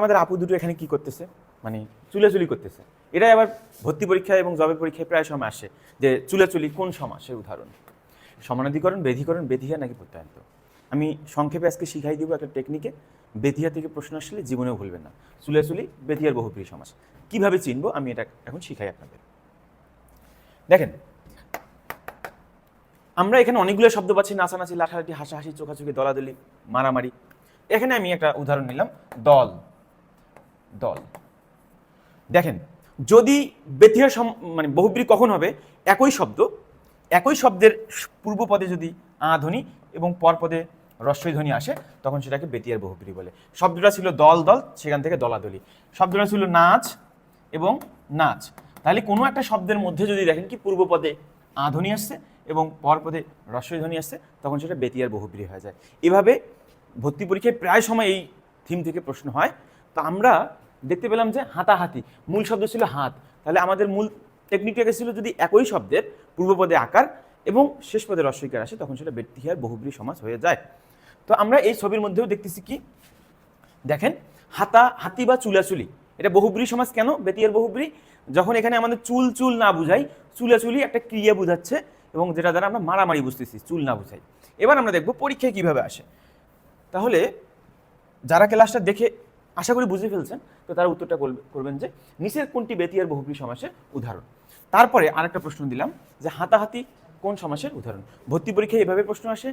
আমাদের আপু দুটো এখানে কি করতেছে, মানে চুলাচুলি করতেছে। এটাই আবার ভর্তি পরীক্ষা এবং জবের পরীক্ষায় প্রায় সময় আসে যে চুলাচুলি কোন সমাসের উদাহরণ, সমানাধিকরণ, বেধিকরণ, বেধিয়া নাকি প্রত্যয়ান্ত। আমি সংক্ষেপে আজকে শিখাই দিব একটা টেকনিকে, বেধিয়া থেকে প্রশ্ন আসলে জীবনেও ভুলবেন না। চুলাচুলি বেধিয়ার বহুব্রী সমাস কিভাবে চিনবো আমি এটা এখন শিখাই আপনাদের। দেখেন আমরা এখানে অনেকগুলো শব্দ পাচ্ছি, নাচানাচি, লাঠালাঠি, হাসাহাসি, চোখাচোখি, দলাদলি, মারামারি। এখানে আমি একটা উদাহরণ নিলাম, দল। দল দেখেন, যদি বেধিয়া মানে বহুব্রী কখন হবে, একই শব্দের পূর্ব পদে যদি আ ধ্বনি এবং পর পদে রস্বই ধ্বনি আসে তখন সেটাকে বেতিয়ার বহুব্রী বলে। শব্দটা ছিল দল দল, সেখান থেকে দলাদলি। শব্দটা ছিল নাচ এবং নাচ। তাহলে কোনো একটা শব্দের মধ্যে যদি দেখেন কি পূর্ব পদে আ ধ্বনি আসছে এবং পর পদে রস্বই ধ্বনি আসছে তখন সেটা বেতিয়ার বহুব্রী হয়ে যায়। এভাবে ভর্তি পরীক্ষায় প্রায় সময় এই থিম থেকে প্রশ্ন হয়। তো আমরা দেখতে পেলাম যে হাতাহাতি, মূল শব্দ ছিল হাত, তাহলে আমাদের মূল টেকনিকটা ছিল যদি একই শব্দের পূর্বপদে আকার এবং শেষ পদে রস্বইকার আসে তখন সেটা বেতিয়ার বহুব্রী সমাস হয়ে যায়। তো আমরা এই ছবির মধ্যেও দেখতেছি কি, দেখেন হাতি বা চুলাচুলি, এটা বহুব্রী সমাস কেন, বেতিয়ার বহুব্রী। যখন এখানে আমাদের চুল চুল না বুঝাই, চুলাচুলি একটা ক্রিয়া বুঝাচ্ছে এবং যেটা দ্বারা আমরা মারামারি বুঝতেছি, চুল না বুঝাই। এবার আমরা দেখব পরীক্ষায় কিভাবে আসে। তাহলে যারা ক্লাসটা দেখে আশা করি বুঝে ফেলছেন, তো তারা উত্তরটা করবেন যে নিচের কোনটি বেতিয়ার বহুব্রী সমাসের উদাহরণ। তারপরে আরেকটা প্রশ্ন দিলাম যে হাতাহাতি কোন সমাসের উদাহরণ। ভর্তি পরীক্ষায় এভাবে প্রশ্ন আসে